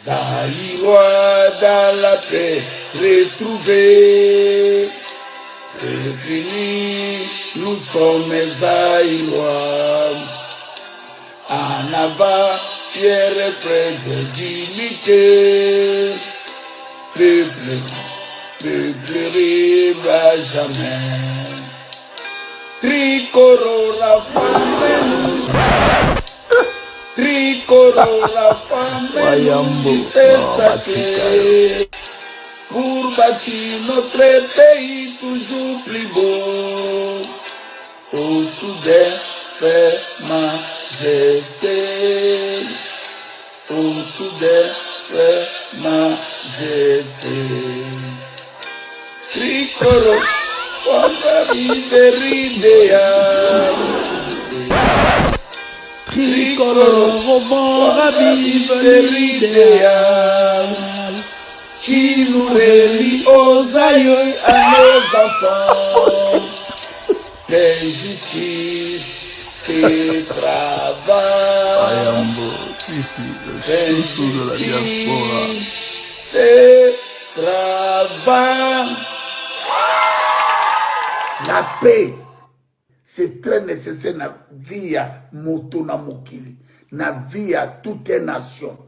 Zaïrois dans la paix retrouvée. Réunis, nous sommes Zaïrois. En avant, fier et près de dignité. Ne pleurera jamais. Tricolore la femme, tricolore la femme, pour bâtir notre pays toujours plus beau. Au soudain, fait majesté. Au soudain, fait majesté. Tricolore. Tricolore vent ravive l'idéal qui nous relie aux aïeux à nos enfants. C'est justice et travail. C'est justice et travail. La paix, c'est très nécessaire dans la vie à Moto na Mokili, dans la vie à toute une nation.